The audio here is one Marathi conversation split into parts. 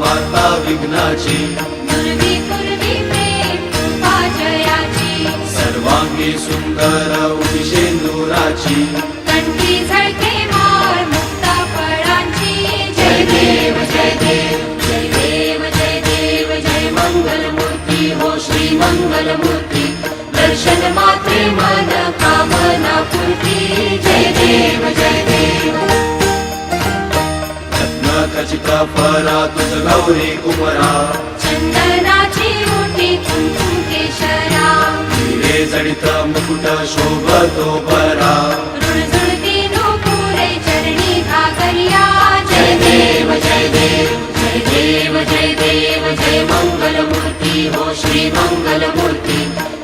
वार्ता विघ्नाची, दुर्वी पूर्वी प्रेम कृपा जयाची, सर्वांगी सुंदर उभी शेंदुराची, कंठी झळके माळ मुक्ता फळांची. जय देव जय देव जय देव जय देव जय मंगलमूर्ती हो श्री मंगलमूर्ती. दर्शन मात्रे मन कामना पूर्ती. जय देव जय देव. रत्न खचित फरा तुझ गौरी कुमरा, चंदनाची ओटी कुंकुम केशरा, हिरे जडित मुकुट शोभतो बरा. रुळझुळती नूपुरे चरणी घागरिया. जय देव जय देव जय देव जय देव जय मंगलमूर्ती हो श्री मंगलमूर्ती.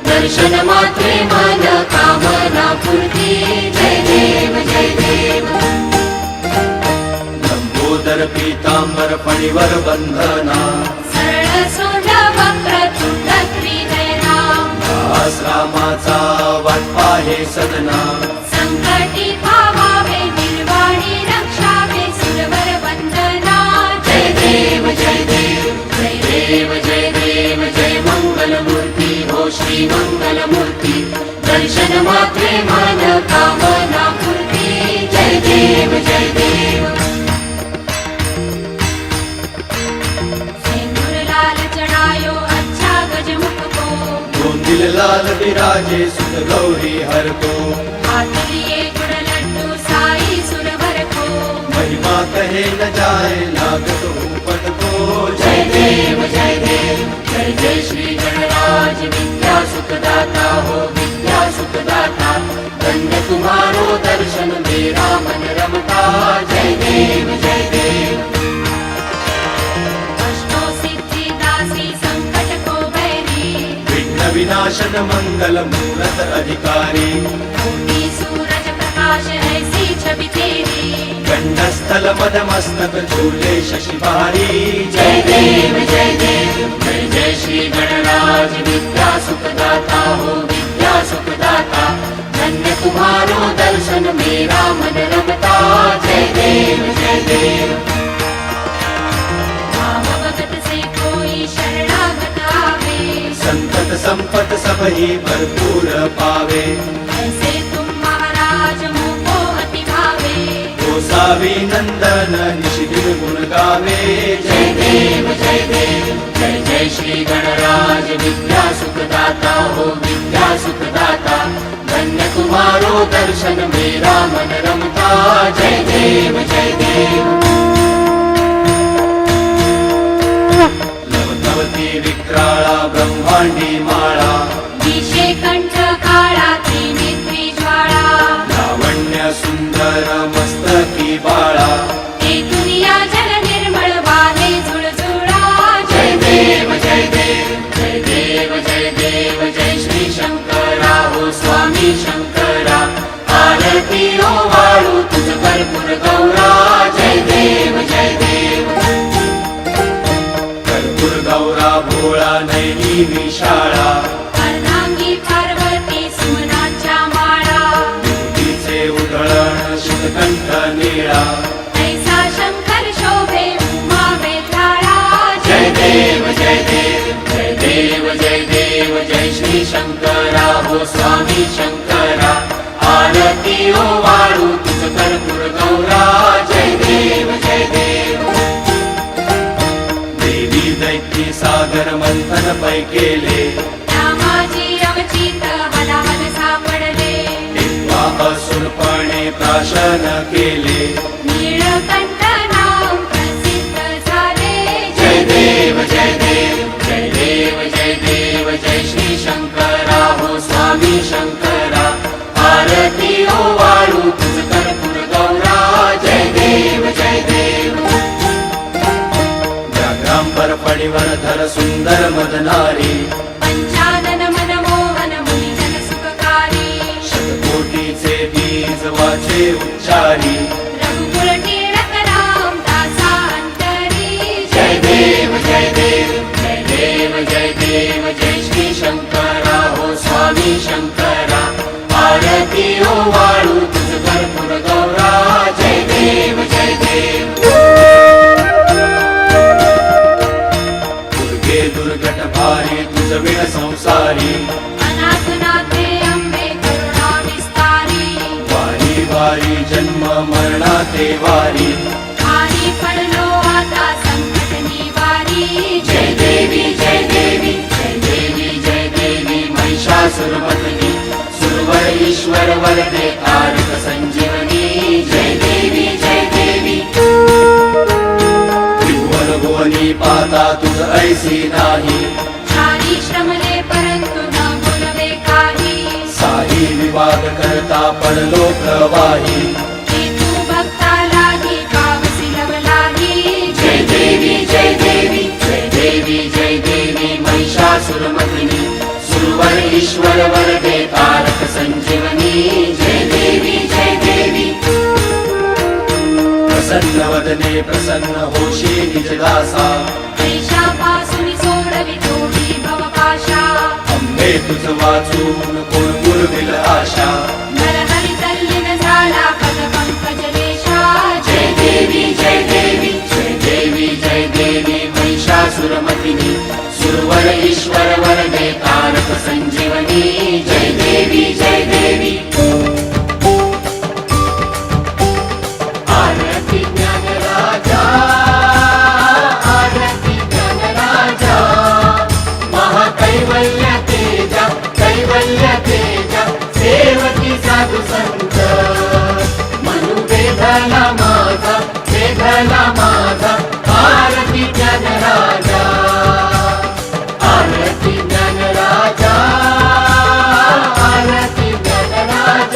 दर्शन मात्रे मन कामना पूर्ती. जय देव जय देव. लंबोदर पीतांबर फणीवर बंधना, सरळ सोंड वक्र तुंड त्रिनयना, दास रामाचा वाट पाहे सदना. संकटी पावावे निर्वाणी रक्षावे सुरवर वंदना. जय देव जय देव जय देव जय देव जय मंगलमूर्ती हो श्री मंगलमूर्ती. दर्शन मात्रे मन कामना पूर्ती. जय देव जय देव. सिंदूर लाल चढ़ायो अच्छा गजमुख को, गोंदिल लाल विराजे सुत गौरी हर को. हाथ लिए गुड़ लड्डू साई सुरवर को. महिमा कहे न जाए लागत ऊपट को. जय देव जय देव जय जय श्री गणराज विद्या सुखदाता हो विद्या सुखदाता. धन्य तुम्हारो दर्शन मेरा मन रमता. जय देव जय देव. अष्टो सिद्धि दासी संकट को बैरी, विघ्न विनाशन मंगल मूरत अधिकारी. कोटि सूरज प्रकाश ऐसी छवि तेरी. गंडस्थल मद मस्तक झूले शशि बहारी. जय देव जय देव जय जय श्री गणराज विद्या सुखदाता हो विद्या सुखदाता. धन्य तुम्हारो दर्शन मेरा मन रमता. जय देव जय देव. नाम भगत से कोई शरणागत आवे, संतत संपत सबही भरपूर पावे. ऐसे तुम महाराज मोको अति भावे. गोसावी नंदन निशिदिन गुण गावे. जय देव जय देव जय जय श्री गणराज विद्या सुखदाता हो विद्या सुखदाता. धन्य तुम्हारो दर्शन मेरा मन रमता. जय देव जय देव. लवनवती विक्राळा ब्रह्मांडी माळा, दिशे कंठ काळा त्रिनेत्री ज्वाळा. लावण्य सुंदर मस्तकी बाळा. ते दुनिया जल निर्मळ वाहे झुळझुळा. जय देव जय देव जय देव जय देव जय श्री शंकरा हो स्वामी शंकरा. आरती ओ वाळू तुझ भरपूर गौरा. जय देव जय देव. कर्पूर गौरा भोळा नैनी विशाळा. अर्धांगी पार्वती सुमनाच्या माळा. तिचे उधळण शितकंठ निळा. ऐसा शंकर शोभे उमा वेताळा. जय देव जय देव जय देव जय देव जय श्री शंकरा हो स्वामी शंकरा. आरती ओ वाळू तुझ कर्पूर गौरा. जय देव जय देव. देवी दैत्य सागर मंथन पै केले. त्या माझी अवचित हलाहल सापडले. तेव्हा असुरपणे प्राशन केले. नीळकंठ नाम प्रसिद्ध झाले. जय देव जय देव जय देव जय देव जय श्री शंकरा हो स्वामी शंकरा. आरती ओ वाळू तुझ कर्पूर गौरा. जय देव जय देव. व्याघ्रांबर फणीवर धर सुंदर मदनारी. पंचानन मनमोहन मुनिजन सुखकारी. शतकोटीचे बीज वाचे उच्चारी. रघुकुळ टिळक राम दासा अंतरी. जय देव जय देव जय देव जय देव जय श्री शंकरा हो स्वामी शंकरा. आरती ओ वाळू तुझ कर्पूर गौरा. जय देव जय देव. भारी तुझ विण संसारी अनाथनाथे अंबे करुणा विस्तारी वारी वारी जन्म मरणाते वारी भारी पडलो आता संकट निवारी जय देवी जय देवी जय देवी जय देवी महिषासुरमर्दिनी सुरवर ईश्वर वरदे तारक संजीवनी जय देवी जय देवी त्रिभुवन भुवनी पाता तुझ ऐसी नाही चारी श्रमले परंतु न बोलवे काही साही विवाद करता पडलो प्रवाही हे तू भक्तालाही पावसी लवलाही जय देवी जय देवी जय देवी जय देवी महिषासुरमर्दिनी सुरवर ईश्वर वरदे तारक संजीवनी जय देवी जय देवी प्रसन्न वदने प्रसन्न होशी निजदासा ऐशापासून सोडवी तोही भवपाशा अंबे तुझ वाचून कोण पुरविल आशा नरहरी तल्लीन झाला पद पंकज रेषा जय देवी जय देवी जय देवी जय देवी महिषासुरमर्दिनी सुरवर ईश्वर वरदे तारक संजीवनी जय देवी जय देवी आरती ज्ञान राजा आरती ज्ञान राजा महाकैवल्य तेजा कैवल्य तेजा सेवकी साधू संत मनु वेधला माझा आरती ज्ञान राजा आरती ज्ञान राजा आरती ज्ञान राजा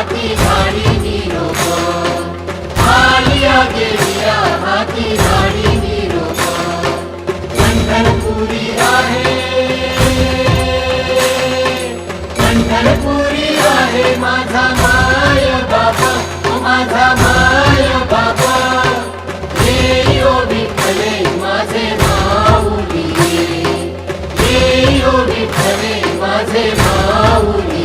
हाती झाडी निरोप आलिया गेलिया हाती झाडी निरोप पंढरपुरी आहे पंढरपुरी आहे माझा माय बाबा ओ माझा माय बाबा ये ओ विठ्ठले माझे माऊली ये ओ विठ्ठले माझे माऊली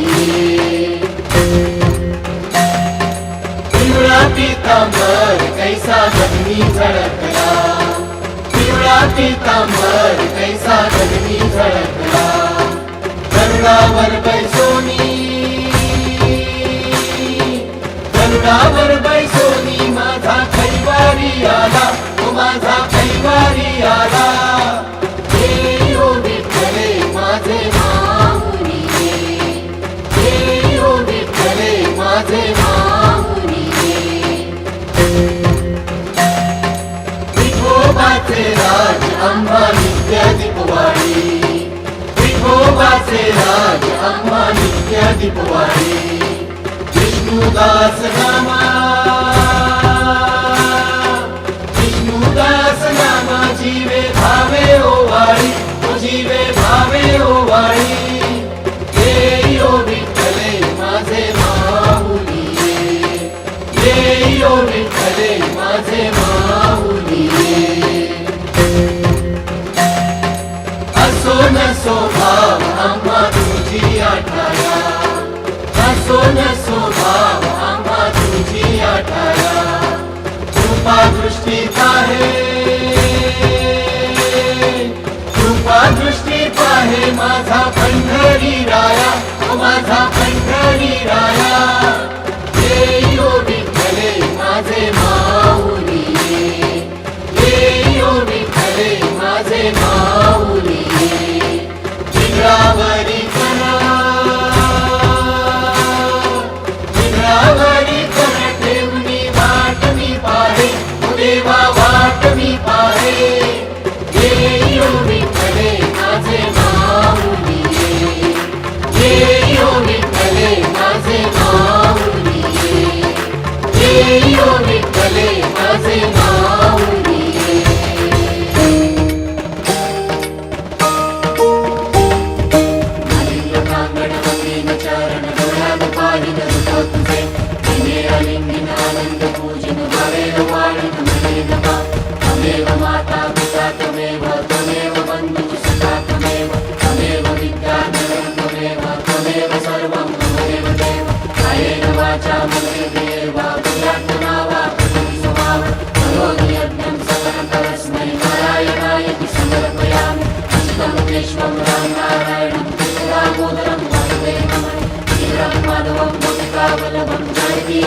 पिवळा पितांबर कैसा गगनी झळकला पिवळा पितांबर कैसा गगनी झळकला गरुडावर बैसोनी गरुडावर बैसोनी माझा कैवारी आला ओ माझा कैवारी आला हे ओ विठ्ठले माझे माऊली हे ओ विठ्ठले माझे माऊली विठोबाचे राज आम्हा नित्य दीपवाळी विठोबाचे राज आम्हा नित्य दीपवाळी विष्णुदास नामा विष्णुदास नामा जीवे भावे ओवाळी ओ जीवे भावे ओवाळी ये ओ विठ्ठले माझे माऊली ये ओ विठ्ठले माझे माऊली असो नसो भाव आम्हा तुझी आठाया असो नसो भाव आम्हा तुझी आठाया कृपा दृष्टी पाहे कृपा दृष्टी पाहे माझा पंढरी राया ओ माझा पंढरी राया ये ओ विठ्ठले माझे माऊली ये ओ विठ्ठले माझे माऊली जिगरावरी करा जिगरावरी करा ठेवणी वाट मी पाहे ओ देवा वाट मी पाहे ये ओ विठ्ठले माझे माऊली ये ओ विठ्ठले माझे माऊली ये ओ विठ्ठले माझे माऊली चरण डोळ्यात पाहिलं रूप तुझे तिने अलिंगिन आनंद पूजिन भवेल वाढीत म्हणेल बा तमेव माता पिता तमेव तमेव बंधू सखा तमेव तमेव विद्याधरं तमेव तमेव सर्वं तमेव देव कायेन वाचा मनसेन्द्रियैर् वा बुद्ध्यात्मना वा प्रकृति स्वभाव करोमि यज्ञं सकलं परस्मै नारायणायति समर्पयामि अच्युतं केशवं रामनारायणं दामोदरं वासुदेवं माधवं गोपिकावल्लभं जयति